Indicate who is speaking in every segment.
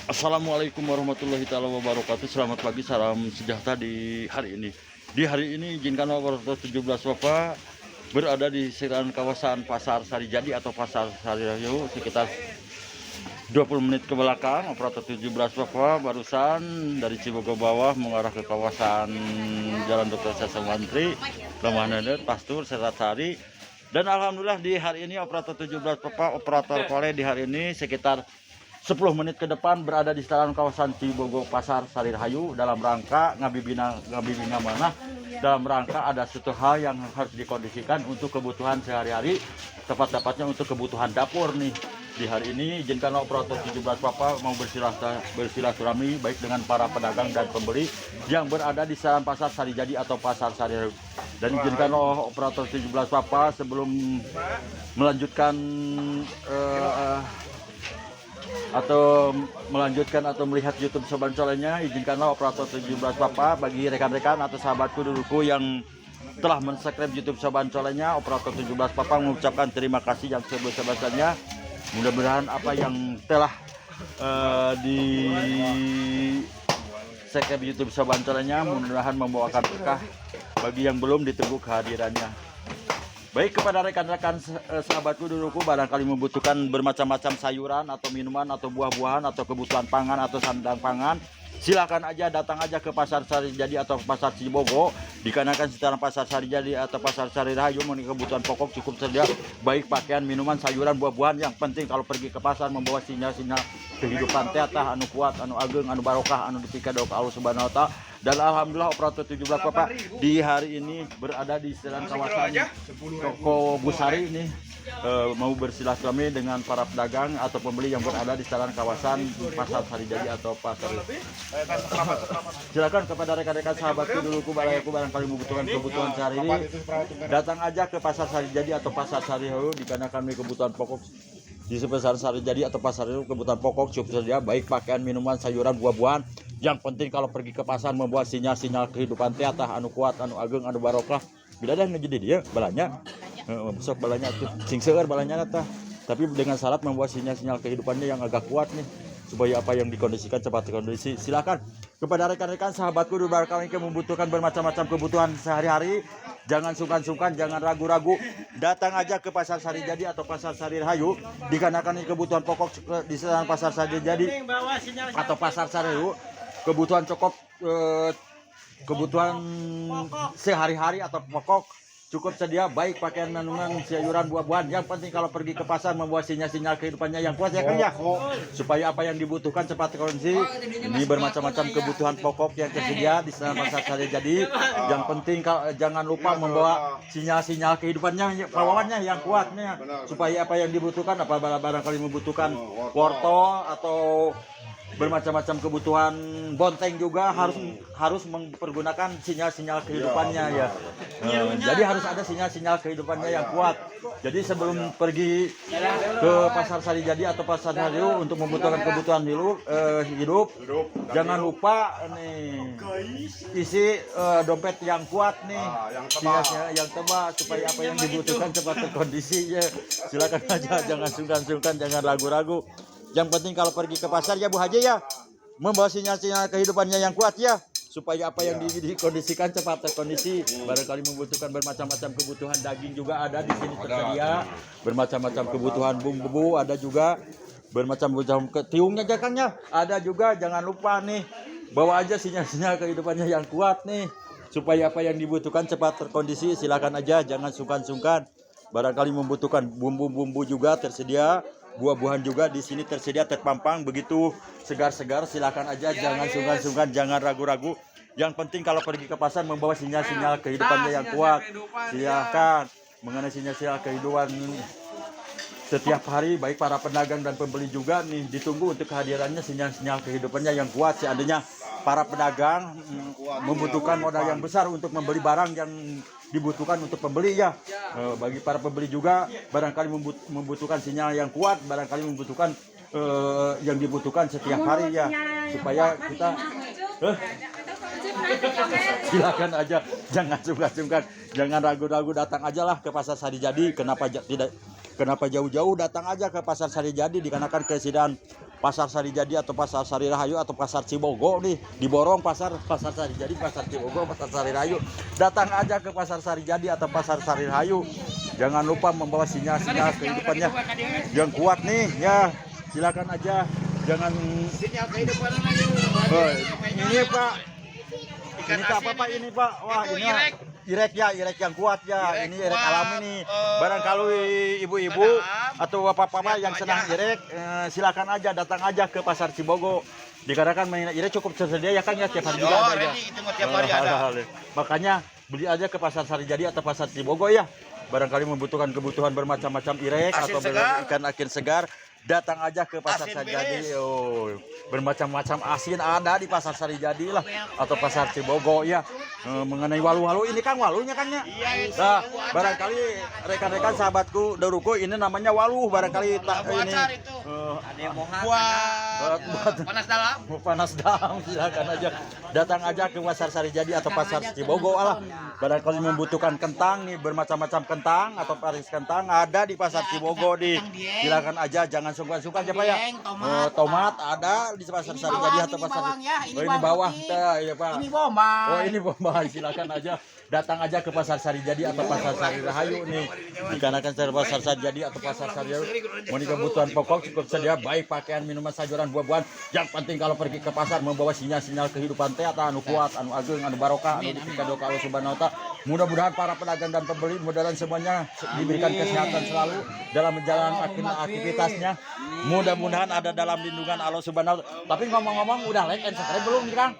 Speaker 1: Assalamualaikum warahmatullahi taala wabarakatuh. Selamat pagi, salam sejahtera di hari ini. Di hari ini izinkan operator 17 Wafa berada di sekitaran kawasan Pasar Sarijadi atau Pasar Sarirayu sekitar 20 menit ke belakang. Operator 17 Wafa barusan dari Cibogo bawah mengarah ke kawasan Jalan Dr. Sasawantri, Lamahan Nedet, Pastur, Seratsari. Dan alhamdulillah di hari ini operator 17 Wafa, operator kole di hari ini sekitar 10 menit ke depan berada di sekitaran kawasan Cibogo Pasar Sarirayu dalam rangka ngabibina mana, dalam rangka ada satu hal yang harus dikondisikan untuk kebutuhan sehari-hari, tepat-tepatnya untuk kebutuhan dapur nih. Di hari ini izinkan operator 17 Papa mau bersilaturahmi baik dengan para pedagang dan pembeli yang berada di sekitaran Pasar Sarijadi atau Pasar Sarirayu. Dan izinkan operator 17 Papa sebelum melanjutkan atau melihat YouTube Soban Colenya, izinkanlah operator 17 Papa bagi rekan-rekan atau sahabatku duluku yang telah men-subscribe YouTube Soban Colenya, operator 17 Papa mengucapkan terima kasih yang sebesar-besarnya. Mudah-mudahan apa yang telah di subscribe YouTube Soban Colenya mudah-mudahan membawakan berkah bagi yang belum ditunggu kehadirannya. Baik, kepada rekan-rekan sahabatku duluku barangkali membutuhkan bermacam-macam sayuran atau minuman atau buah-buahan atau kebutuhan pangan atau sandang pangan, silakan aja datang aja ke Pasar Sarijadi atau Pasar Cibogo. Dikarenakan secara Pasar Sarijadi atau Pasar Sarirayu memiliki kebutuhan pokok cukup tersedia, baik pakaian, minuman, sayuran, buah-buahan. Yang penting kalau pergi ke pasar membawa sinyal-sinyal kehidupan tetah anu kuat, anu ageng, anu barokah, anu dipikadok Allah Subhanahu wa Ta'ala. Dan alhamdulillah operator 17 Bapak di hari ini berada di sekitaran kawasan Toko Busari ini mau bersilaturahmi dengan para pedagang atau pembeli yang berada di sekitaran kawasan Pasar Sarijadi atau Pasar. Silakan kepada rekan-rekan sahabatku duluku barangkali membutuhkan kebutuhan sehari ini, datang aja ke Pasar Sarijadi atau Pasar Sarirayu dikarenakan kami kebutuhan pokok di Pasar Sarijadi atau Pasar Sarirayu kebutuhan pokok cukup tersedia, baik pakaian, minuman, sayuran, buah-buahan. Yang penting kalau pergi ke pasar membawa sinyal-sinyal kehidupan teatah anu kuat, anu ageng, anu barokah. Bila dah ngejadi dia balanya besok balanya tuh sing seueur balanya tah, tapi dengan syarat membawa sinyal-sinyal kehidupannya yang agak kuat nih, supaya apa yang dikondisikan cepat terkondisi. Silakan kepada rekan-rekan sahabatku di barangkali yang membutuhkan bermacam-macam kebutuhan sehari-hari, jangan sungkan-sungkan, jangan ragu-ragu, datang aja ke Pasar Sarijadi atau Pasar Sarirayu. Dikarenakan ini kebutuhan pokok di sekitar Pasar Sarijadi atau Pasar Sarirayu, kebutuhan kebutuhan sehari-hari atau pokok cukup sedia, baik pakaian, minuman, sayuran, buah-buahan. Yang penting kalau pergi ke pasar membawa sinyal-sinyal kehidupannya yang kuat ya Kang ya, supaya apa yang dibutuhkan cepat terkondisi. Ini bermacam-macam kebutuhan pokok yang tersedia di sana Pasar Sarijadi. Yang penting jangan lupa membawa sinyal-sinyal kehidupannya, perawaannya yang kuatnya, supaya apa yang dibutuhkan, apa barangkali membutuhkan wortel atau bermacam-macam kebutuhan bonteng juga harus mempergunakan sinyal-sinyal kehidupannya ya. Jadi harus ada sinyal-sinyal kehidupannya yang kuat. Jadi sebelum pergi ke Pasar Sarijadi atau Pasar Sarirayu untuk membutuhkan kebutuhan hidup, jangan lupa nih isi dompet yang kuat nih, yang tebal, supaya apa yang dibutuhkan cepat terkondisi ya. Silakan aja, jangan sungkan-sungkan, jangan ragu-ragu. Yang penting kalau pergi ke pasar ya Bu Haji ya, membawa sinyal-sinyal kehidupannya yang kuat ya, supaya apa yang dikondisikan cepat terkondisi. Barangkali membutuhkan bermacam-macam kebutuhan daging juga ada di sini tersedia, bermacam-macam kebutuhan bumbu ada juga, bermacam-macam tiungnya jakangnya ada juga. Jangan lupa nih, bawa aja sinyal-sinyal kehidupannya yang kuat nih, supaya apa yang dibutuhkan cepat terkondisi. Silakan aja, jangan sungkan-sungkan. Barangkali membutuhkan bumbu-bumbu juga tersedia, buah-buahan juga di sini tersedia terpampang begitu segar-segar. Silakan aja, jangan sungkan-sungkan, jangan ragu-ragu. Yang penting kalau pergi ke pasar membawa sinyal-sinyal kehidupannya yang kuat. Silakan mengenai sinyal-sinyal kehidupan setiap hari, baik para pedagang dan pembeli juga nih ditunggu untuk kehadirannya sinyal-sinyal kehidupannya yang kuat. Seandainya para pedagang membutuhkan modal yang besar untuk membeli barang yang dibutuhkan untuk pembeli ya, bagi para pembeli juga barangkali membutuhkan sinyal yang kuat, barangkali membutuhkan yang dibutuhkan setiap hari ya, supaya kita silakan aja, jangan sungkan-sungkan, jangan ragu-ragu, datang aja lah ke Pasar Sarijadi. Kenapa jauh-jauh, datang aja ke Pasar Sarijadi dikarenakan kesediaan Pasar Sari Jadi atau Pasar Sari Rahayu atau Pasar Cibogo nih, diborong pasar Sari Jadi, Pasar Cibogo, Pasar Sari Rahayu. Datang aja ke Pasar Sari Jadi atau Pasar Sari Rahayu. Jangan lupa membawa sinyal-sinyal kehidupannya yang kuat nih ya. Silakan aja, jangan ini Pak. Ini apa Pak ini Pak? Wah ini irek ya, irek yang kuat ya. Ini irek alami nih. Barangkali ibu-ibu atau bapak-bapak yang senang irek, silakan aja datang aja ke Pasar Cibogo. Dikarenakan mainan irek cukup tersedia ya Kang ya, tiap hari juga ada ya. Makanya beli aja ke Pasar Sari Jadi atau Pasar Cibogo ya. Barangkali membutuhkan kebutuhan bermacam-macam irek atau ikan asin segar. Datang aja ke Pasar Sari Jadi. Oh, bermacam-macam asin ada di Pasar Sari Jadi lah atau Pasar Cibogo ya. Mengenai walu-walu ini Kang, walunya kan ya. Nah, barangkali rekan-rekan sahabatku Doruko ini namanya walu, barangkali tak ini buat panas dalam silakan aja datang aja ke Pasar Sari Jadi atau Pasar Cibogo lah. Barangkali membutuhkan kentang nih, bermacam-macam kentang atau paris kentang ada di Pasar Cibogo di. Silakan aja, jangan sungkan-sungkan aja Pak ya. Tomat ada di Pasar Sari Jadi atau Pasar. Oh ini bawah ya Pak. Ini Bombay. Oh ini Bombay. Silakan aja datang aja ke Pasar Sari Jadi atau Pasar Sari Rahayu nih. Dikarenakan Pasar Sari Jadi atau Pasar Sari Rahayu mau kebutuhan pokok cukup sedia, baik pakaian, minuman, sayuran, buah-buahan. Yang penting kalau pergi ke pasar membawa sinyal-sinyal kehidupan teh anu kuat, anu agung, anu barokah, anu dipikado ka Allah Subhanahu wa Ta'ala. Mudah-mudahan para pedagang dan pembeli mudah-mudahan semuanya diberikan kesehatan selalu dalam menjalankan aktivitasnya. Mudah-mudahan ada dalam lindungan Allah Subhanahu wa Ta'ala. Tapi ngomong-ngomong udah like and subscribe belum nih Kang?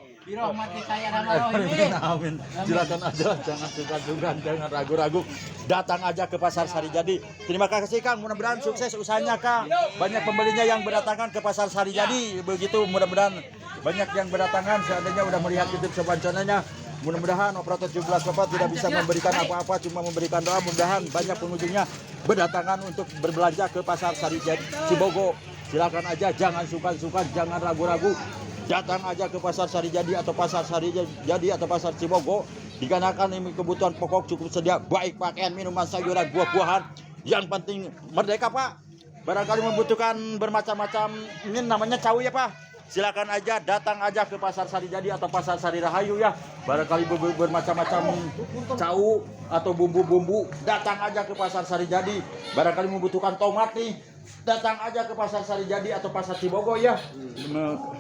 Speaker 1: Amin. Silakan aja, jangan sungkan-sungkan, jangan ragu-ragu. Datang aja ke Pasar Sari Jadi. Terima kasih Kang, mudah-mudahan sukses usahanya Kang. Banyak pembelinya yang berdatangan ke Pasar Sari Jadi. Begitu mudah-mudahan banyak yang berdatangan. Seandainya udah melihat YouTube sebanconanya, mudah-mudahan operator 17 Bapak tidak bisa memberikan apa-apa, cuma memberikan doa. Mudah-mudahan banyak pengunjungnya berdatangan untuk berbelanja ke Pasar Sari Jadi Cibogo. Silakan aja, jangan sungkan-sungkan, jangan ragu-ragu. Datang aja ke Pasar Sari Jadi atau Pasar Sari Jadi atau Pasar Cibogo. Dikarenakan ini kebutuhan pokok cukup sedia, baik pakaian, minuman, sayuran, buah-buahan. Yang penting merdeka Pak. Barangkali membutuhkan bermacam-macam, ini namanya cawu ya Pak. Silakan aja, datang aja ke Pasar Sari Jadi atau Pasar Sari Rahayu ya. Barangkali bermacam-macam cawu atau bumbu-bumbu, datang aja ke Pasar Sari Jadi. Barangkali membutuhkan tomat nih, datang aja ke Pasar Sari Jadi atau Pasar Cibogo ya.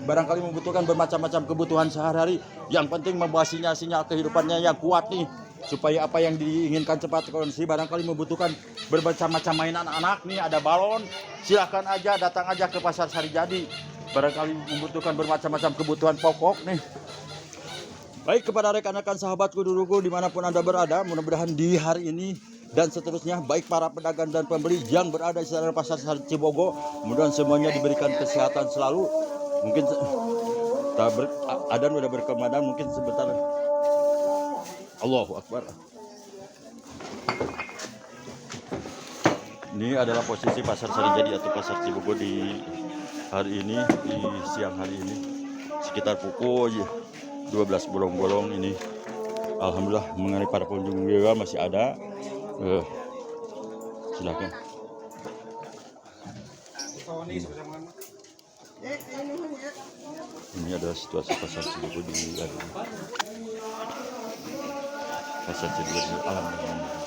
Speaker 1: Barangkali membutuhkan bermacam-macam kebutuhan sehari-hari. Yang penting membawa sinyal-sinyal kehidupannya yang kuat nih, supaya apa yang diinginkan cepat kondisi. Barangkali membutuhkan bermacam-macam mainan anak nih, ada balon. Silahkan aja, datang aja ke Pasar Sari Jadi. Barangkali membutuhkan bermacam-macam kebutuhan pokok nih. Baik, kepada rekan-rekan sahabatku duluku dimanapun Anda berada, mudah-mudahan di hari ini dan seterusnya, baik para pedagang dan pembeli yang berada di sekitar Pasar Sari Cibogo, mudah-mudahan semuanya diberikan kesehatan selalu. Mungkin adan udah berkumandang, mungkin sebentar. Allahu Akbar. Ini adalah posisi Pasar Sari Jadi atau Pasar Cibogo di hari ini, di siang hari ini, sekitar pukul 12 bolong-bolong ini. Alhamdulillah mengenai para pengunjung juga masih ada. Silakan. Ini adalah situasi Pasar Cibogo di hari ini. Pasar Cibogo di alhamdulillah.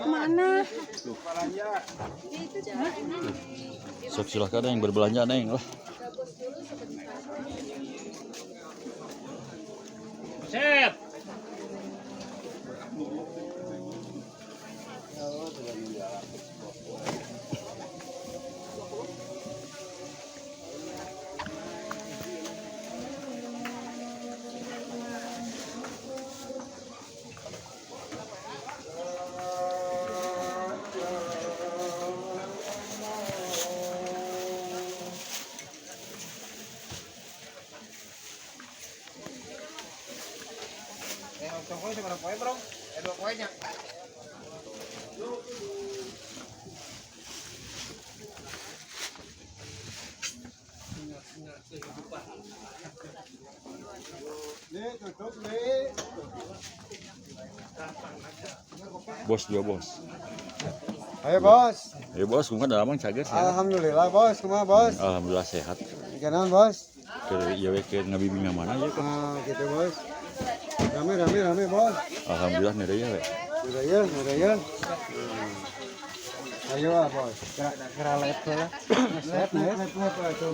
Speaker 2: Mana?
Speaker 1: Sok silahkan yang berbelanja neng lah.
Speaker 3: Sip.
Speaker 1: Bos dua bos.
Speaker 3: Ayo bos.
Speaker 1: Ya bos, kumaha da lamang cager sehat.
Speaker 3: Alhamdulillah bos, kumaha bos?
Speaker 1: Alhamdulillah sehat.
Speaker 3: Ikan bos.
Speaker 1: Ke ieu we ke ngabimbing mana ya kok.
Speaker 3: Nah, gitu bos. Rame bos.
Speaker 1: Alhamdulillah nih ya we.
Speaker 3: Udah ya. Ayo bos. Kira lihat lah. Lihat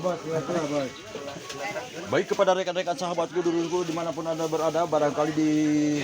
Speaker 3: bos, bos.
Speaker 1: Baik kepada rekan-rekan sahabatku dulurku dimanapun anda berada, barangkali di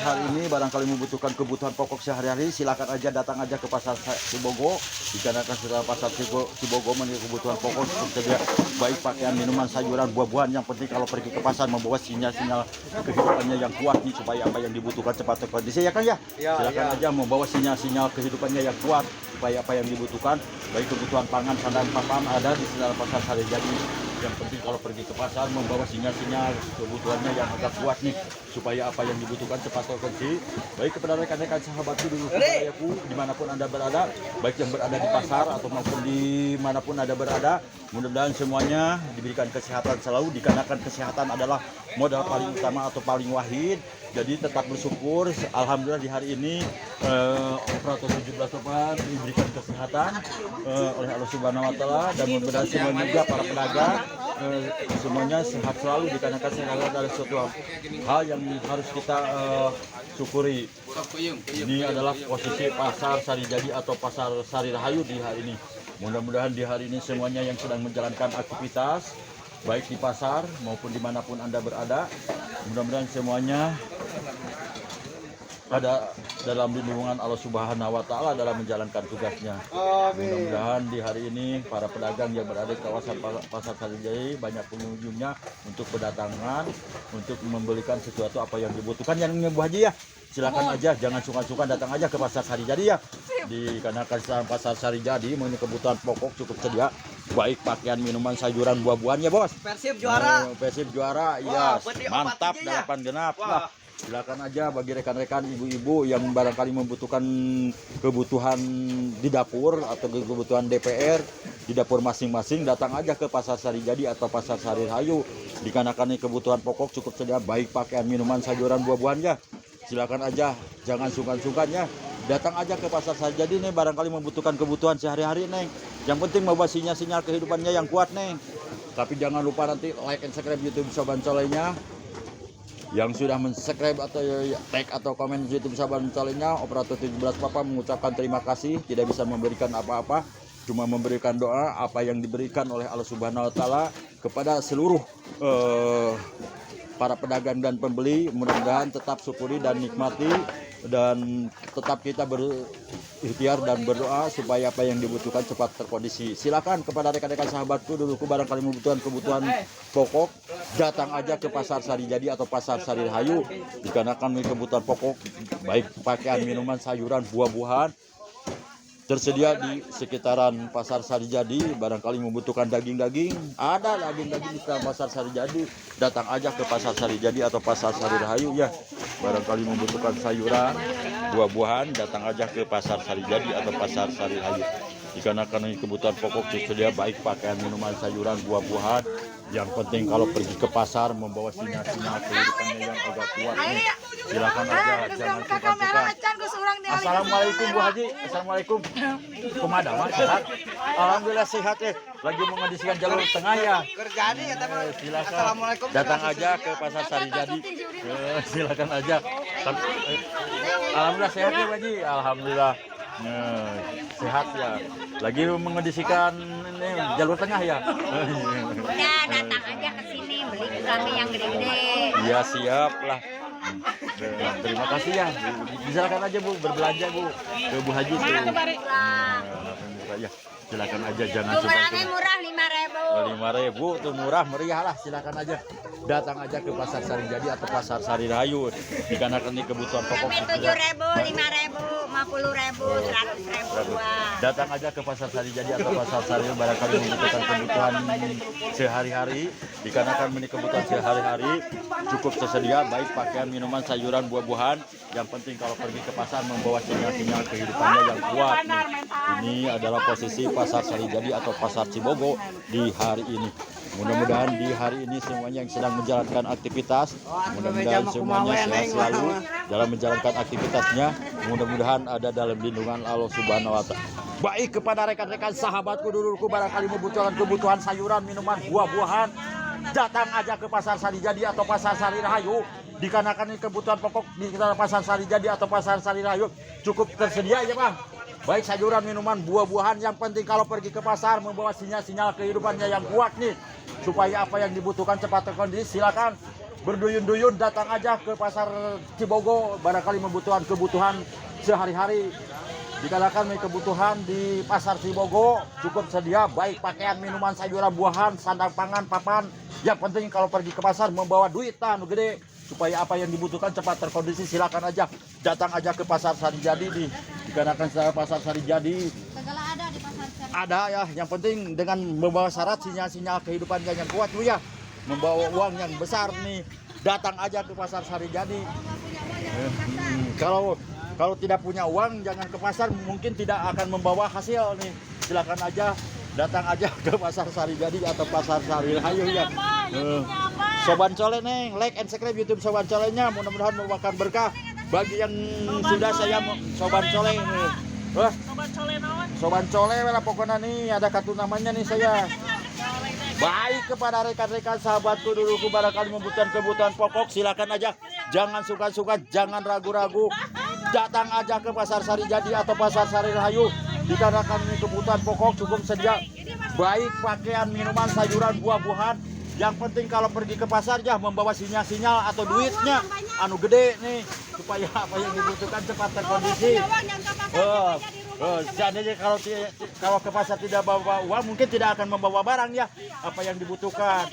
Speaker 1: hari ini barangkali membutuhkan kebutuhan pokok sehari-hari, silakan aja datang aja ke pasar Cibogo. Dikarenakan setelah pasar Cibogo memiliki kebutuhan pokok tersedia baik pakaian, minuman, sayuran, buah-buahan. Yang penting kalau pergi ke pasar membawa sinyal-sinyal kehidupannya yang kuat nih supaya apa yang dibutuhkan cepat terkondisi ya kan ya. Silakan aja membawa sinyal-sinyal kehidupannya yang kuat supaya apa yang dibutuhkan baik kebutuhan pangan, sandang, papan ada di sekitar pasar Sari Jadi. Yang penting kalau pergi ke pasar membawa sinyal-sinyal kebutuhannya yang agak kuat nih supaya apa yang dibutuhkan cepat terkondisi. Baik kepada rekan-rekan sahabatku dulu saudaraku dimanapun anda berada, baik yang berada di pasar atau maupun dimanapun anda berada, mudah-mudahan semuanya diberikan kesehatan selalu, dikarenakan kesehatan adalah modal paling utama atau paling wahid. Jadi tetap bersyukur, alhamdulillah di hari ini operator 17 Tepat diberikan kesehatan oleh Allah Subhanahu Wa Taala, dan mudah-mudahan semuanya juga para pedagang semuanya sehat selalu, dikarenakan sehat adalah suatu hal yang harus kita syukuri. Ini adalah posisi pasar Sari Jadi atau pasar Sari Rahayu di hari ini. Mudah-mudahan di hari ini semuanya yang sedang menjalankan aktivitas baik di pasar maupun dimanapun anda berada, mudah-mudahan semuanya ada dalam lindungan Allah Subhanahu Wa Taala dalam menjalankan tugasnya. Mudah-mudahan di hari ini para pedagang yang berada di kawasan pasar Sari Jadi banyak pengunjungnya untuk berdatangan untuk membelikan sesuatu apa yang dibutuhkan. Yang Bu Haji ya, silakan aja, jangan sungkan-sungkan datang aja ke pasar Sari Jadi ya. Dikarenakan pasar Sari Jadi memiliki kebutuhan pokok cukup sedia, baik pakaian, minuman, sayuran, buah-buahannya bos.
Speaker 4: Persib juara.
Speaker 1: Persib juara, iya. Mantap 8 genap. Nah, silakan aja bagi rekan-rekan ibu-ibu yang barangkali membutuhkan kebutuhan di dapur atau kebutuhan DPR di dapur masing-masing, datang aja ke pasar Sari Jadi atau pasar Sari Rahayu. Dikarenakan ini kebutuhan pokok cukup sedia, baik pakaian, minuman, sayuran, buah-buahannya. Silakan aja, jangan sungkan-sungkannya. Datang aja ke pasar Sari Jadi nih, barangkali membutuhkan kebutuhan sehari-hari neng. Yang penting membawa sinyal-sinyal kehidupannya yang kuat neng. Tapi jangan lupa nanti like and subscribe YouTube Saban Solehnya. Yang sudah mensubscribe atau tag atau komen YouTube Saban Solehnya, operator 17 Papa mengucapkan terima kasih. Tidak bisa memberikan apa-apa, cuma memberikan doa apa yang diberikan oleh Allah Subhanahu Wa Taala kepada seluruh para pedagang dan pembeli. Mudah-mudahan tetap syukuri dan nikmati, dan tetap kita berikhtiar dan berdoa supaya apa yang dibutuhkan cepat terkondisi. Silakan kepada rekan-rekan sahabatku duluku barangkali membutuhkan kebutuhan pokok, datang aja ke pasar Sari Jadi atau pasar Sari Rahayu. Dikarenakan kebutuhan pokok baik pakaian, minuman, sayuran, buah-buahan tersedia di sekitaran pasar Sari Jadi. Barangkali membutuhkan daging-daging, ada daging-daging di pasar Sari Jadi, datang aja ke pasar Sari Jadi atau pasar Sari Rahayu ya. Barangkali membutuhkan sayuran, buah-buahan, datang aja ke pasar Sari Jadi atau pasar Sari Rahayu. Dikarenakan ini kebutuhan pokok tersedia baik pakaian, minuman, sayuran, buah-buahan. Yang penting kalau pergi ke pasar membawa sinyal-sinyal kehidupannya yang agak kuat nih. Silakan aja, jangan suka-suka. Assalamualaikum Bu Haji. Assalamualaikum. Kumaha mah sehat? Alhamdulillah sehat ya. Lagi mengondisikan jalur tengah ya.
Speaker 4: Kerjani ya teman.
Speaker 1: Silakan.
Speaker 4: Assalamualaikum.
Speaker 1: Datang aja ke pasar Sari Jadi. Silakan aja. Alhamdulillah sehat ya Bu Haji. Alhamdulillah. Sehat ya. Lagi mengondisikan ini jalur tengah ya.
Speaker 2: Udah datang aja ke sini beli kami yang gede-gede.
Speaker 1: Iya siap lah. Terima kasih ya. Silakan aja Bu berbelanja Bu ke Bu Haji tuh. Ya, silakan aja jangan
Speaker 2: Cuma
Speaker 1: sungkan.
Speaker 2: murah 5.000.
Speaker 1: 5.000 tuh murah meriah lah, silakan aja. datang aja ke Pasar Sari Jadi atau Pasar Sari Rahayu dikarenakan ini kebutuhan pokok.
Speaker 2: Sampai 7.000, 5.000, 50.000, 100.000.
Speaker 1: Datang aja ke Pasar Sari Jadi atau Pasar Sari barangkali membutuhkan kebutuhan sehari-hari dikarenakan ini kebutuhan sehari-hari cukup tersedia baik pakaian, minuman, sayuran, buah-buahan. Yang penting kalau pergi ke pasar membawa sinyal-sinyal kehidupannya yang kuat nih. Ini adalah posisi Pasar Sari Jadi atau Pasar Cibogo di hari ini. Mudah-mudahan di hari ini semuanya yang sedang menjalankan aktivitas, mudah-mudahan semuanya sehat selalu dalam menjalankan aktivitasnya. Mudah-mudahan ada dalam lindungan Allah Subhanahu wa Ta'ala. Baik kepada rekan-rekan sahabatku dulurku barangkali membutuhkan kebutuhan sayuran, minuman, buah-buahan, datang aja ke Pasar Sari Jadi atau Pasar Sari Rahayu. Dikarenakan ini kebutuhan pokok di Pasar Sari Jadi atau Pasar Sari Rahayu cukup tersedia ya Bang. Baik sayuran, minuman, buah-buahan, yang penting kalau pergi ke pasar membawa sinyal-sinyal kehidupannya yang kuat nih. Supaya apa yang dibutuhkan cepat terkondisi, silakan berduyun-duyun datang aja ke Pasar Cibogo barangkali membutuhkan kebutuhan sehari-hari. Dikarenakan kebutuhan di Pasar Cibogo cukup sedia baik pakaian, minuman, sayuran, buahan, sandang pangan, papan. Yang penting kalau pergi ke pasar membawa duit anu gede supaya apa yang dibutuhkan cepat terkondisi, silakan aja datang aja ke Pasar Sari Jadi dikarenakan Pasar Sari Jadi
Speaker 2: Segala ada di pasar Sari.
Speaker 1: ada ya, yang penting dengan membawa syarat sinyal-sinyal kehidupannya yang kuat tuh ya, membawa uang yang besar nih, datang aja ke Pasar Sari Jadi. Kalau tidak punya uang jangan ke pasar, mungkin tidak akan membawa hasil nih. Silakan aja datang aja ke Pasar Sari Jadi atau Pasar Sari Rahayu ya. Soban Cole neng, like and subscribe YouTube Soban Colenya, mudah-mudahan membawakan berkah bagi yang sudah saya Soban Cole ini. Soban Cole lah pokoknya nih, ada kartu namanya nih saya. Baik kepada rekan-rekan sahabatku duluku barangkali membutuhkan kebutuhan pokok, silakan aja. Jangan suka-suka, jangan ragu-ragu. Datang aja ke Pasar Sari Jadi atau Pasar Sari Rahayu. Dikarenakan ini kebutuhan pokok cukup sedia. Baik pakaian, minuman, sayuran, buah-buahan. Yang penting kalau pergi ke pasar ya membawa sinyal-sinyal atau duitnya anu gede nih supaya apa yang dibutuhkan cepat terkondisi. Seandainya kalau ke pasar tidak bawa uang mungkin tidak akan membawa barang ya apa yang dibutuhkan.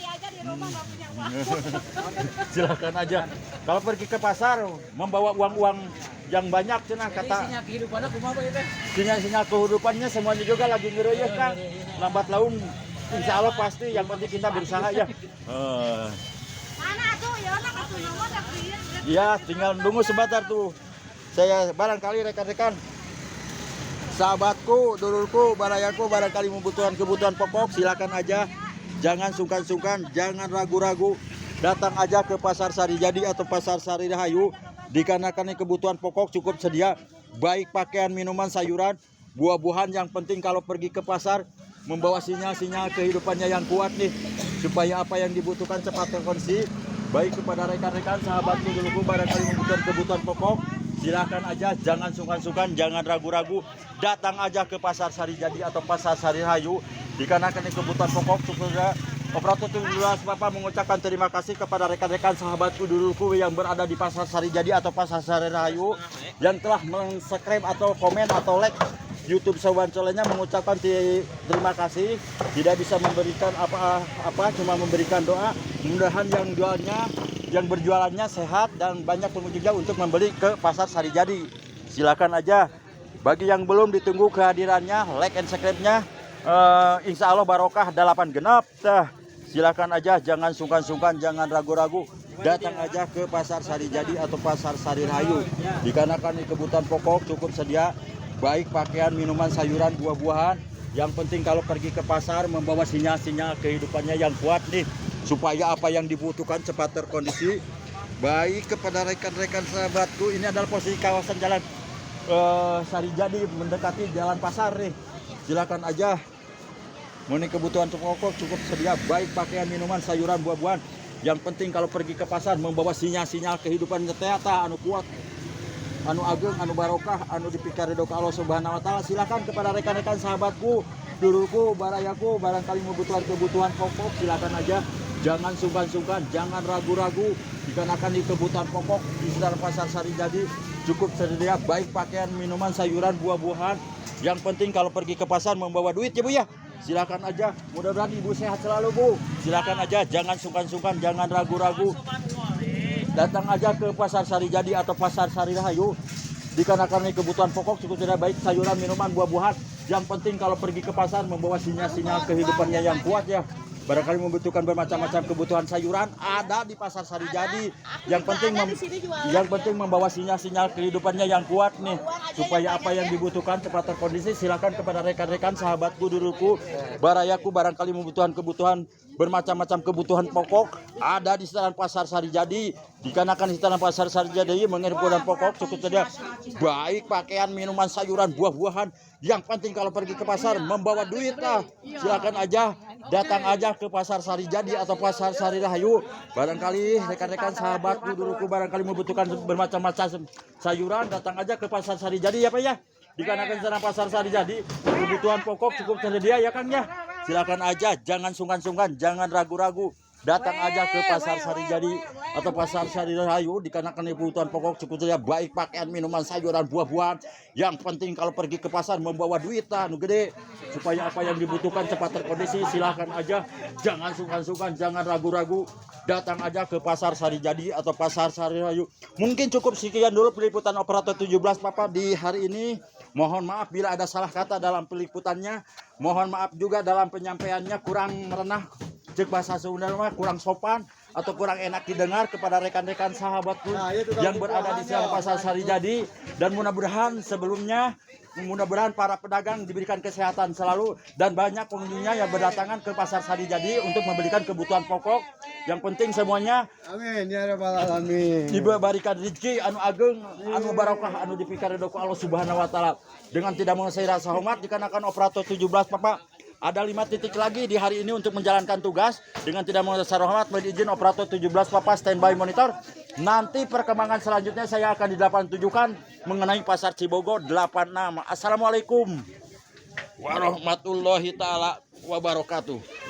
Speaker 1: Silakan aja. Kalau pergi ke pasar membawa uang-uang yang banyak cenah kata. Sinyal kehidupannya semuanya juga lagi ngeroyok kan. Lambat laun insya Allah pasti, yang penting kita berusaha ya. Ya tinggal tunggu sebentar tuh. Saya barangkali rekan-rekan sahabatku, dulurku, barayaku barangkali membutuhkan kebutuhan pokok, silakan aja. Jangan sungkan-sungkan, jangan ragu-ragu. Datang aja ke Pasar Sari Jadi atau Pasar Sari Rahayu. Dikarenakan kebutuhan pokok cukup sedia. Baik pakaian, minuman, sayuran, buah-buahan, yang penting kalau pergi ke pasar membawa sinyal-sinyal kehidupannya yang kuat nih supaya apa yang dibutuhkan cepat terkondisi. Baik kepada rekan-rekan sahabatku dulu barangkali membutuhkan kebutuhan pokok, silakan aja, jangan sungkan-sungkan, jangan ragu-ragu, datang aja ke Pasar Sari Jadi atau Pasar Sari Rahayu. Dikarenakan kebutuhan pokok supaya operator Tujuh Bapak mengucapkan terima kasih kepada rekan-rekan sahabatku duluku yang berada di Pasar Sari Jadi atau Pasar Sari Rahayu yang telah subscribe atau komen atau like YouTube Soban Colenya, mengucapkan terima kasih. Tidak bisa memberikan apa-apa, cuma memberikan doa. Mudah-mudahan yang berjualannya sehat dan banyak pengunjungnya untuk membeli ke Pasar Sari Jadi. Silakan aja. Bagi yang belum ditunggu kehadirannya, like and subscribe-nya. Insya Allah barokah 8 genap. Silakan aja, jangan sungkan-sungkan, jangan ragu-ragu. Datang aja ke Pasar Sari Jadi atau Pasar Sari Rahayu. Dikarenakan kebutuhan pokok cukup sedia. Baik pakaian, minuman, sayuran, buah-buahan. Yang penting kalau pergi ke pasar membawa sinyal-sinyal kehidupannya yang kuat nih supaya apa yang dibutuhkan cepat terkondisi. Baik kepada rekan-rekan sahabatku, ini adalah posisi kawasan jalan Sari Jadi mendekati jalan pasar nih. Silakan aja. Ini kebutuhan pokok cukup sedia, baik pakaian, minuman, sayuran, buah-buahan. Yang penting kalau pergi ke pasar membawa sinyal-sinyal kehidupan nyata anu kuat, anu ageng, anu barokah, anu dipikari doa Allah Subhanahu wa Ta'ala. Silakan kepada rekan-rekan sahabatku, dulurku, barayaku, barangkali membutuhkan kebutuhan pokok, silakan aja. Jangan sungkan-sungkan, jangan ragu-ragu. Dikarenakan di kebutuhan pokok di sekitar Pasar Sari Jadi cukup sedia, baik pakaian, minuman, sayuran, buah-buahan. Yang penting kalau pergi ke pasar membawa duit ya Bu ya. silakan aja. Mudah-mudahan ibu sehat selalu Bu. Silakan aja, jangan sungkan-sungkan, jangan ragu-ragu. Datang aja ke Pasar Sari Jadi atau Pasar Sari Rahayu. Dikarenakan ini kebutuhan pokok cukup tidak baik, sayuran, minuman, buah-buahan. Yang penting kalau pergi ke pasar membawa sinyal-sinyal kehidupannya yang kuat ya. Barangkali membutuhkan bermacam-macam kebutuhan sayuran ada di Pasar Sari Jadi. Yang penting membawa sinyal-sinyal kehidupannya yang kuat nih. Supaya apa yang dibutuhkan cepat terkondisi, silakan kepada rekan-rekan, sahabatku, duruku, barayaku barangkali membutuhkan kebutuhan bermacam-macam kebutuhan pokok ada di sekitaran Pasar Sari Jadi. Dikarenakan di sekitaran Pasar Sari Jadi mengirim kebutuhan pokok cukup saja, baik pakaian, minuman, sayuran, buah-buahan. Yang penting kalau pergi ke pasar membawa duit lah. Silakan aja, datang aja ke Pasar Sari Jadi atau Pasar Sari Rahayu. Barangkali rekan-rekan, sahabatku, duruku barangkali membutuhkan bermacam-macam sayuran, datang aja ke Pasar Sari Jadi ya Pak ya. Dikarenakan di sana Pasar Sari Jadi kebutuhan pokok cukup tersedia ya Kang ya. Silakan aja, jangan sungkan-sungkan, jangan ragu-ragu. Datang aja ke Pasar Sari Jadi atau Pasar Sari Rahayu. Dikarenakan kebutuhan pokok cukup tersedia, baik pakaian, minuman, sayuran, buah-buahan. Yang penting kalau pergi ke pasar membawa duit anu gede. Supaya apa yang dibutuhkan cepat terkondisi, silakan aja, jangan sungkan-sungkan, jangan ragu-ragu. Datang aja ke Pasar Sari Jadi atau Pasar Sari Rahayu. Mungkin cukup sekian dulu peliputan operator 17 Papa di hari ini. Mohon maaf bila ada salah kata dalam peliputannya. Mohon maaf juga dalam penyampaiannya kurang merenah, cek bahasa Sunda mah kurang sopan atau kurang enak didengar kepada rekan-rekan sahabatku yang berada di sekitar Pasar Sari Jadi. Dan mudah-mudahan para pedagang diberikan kesehatan selalu dan banyak pengunjungnya yang berdatangan ke Pasar Sari Jadi untuk membelikan kebutuhan pokok. Yang penting semuanya
Speaker 3: Amin ya rabbal alamin.
Speaker 1: diberikan rezeki anu ageng, anu barokah, anu dipikaridoko Allah Subhanahu wa taala. Dengan tidak mengurangi rasa hormat, dikarenakan operator 17 Bapak ada 5 titik lagi di hari ini untuk menjalankan tugas. Dengan tidak mengurangi rasa hormat, mohon izin operator 17 Bapak standby monitor. Nanti perkembangan selanjutnya saya akan di-87kan mengenai Pasar Cibogo 86. Assalamualaikum warahmatullahi taala wabarakatuh.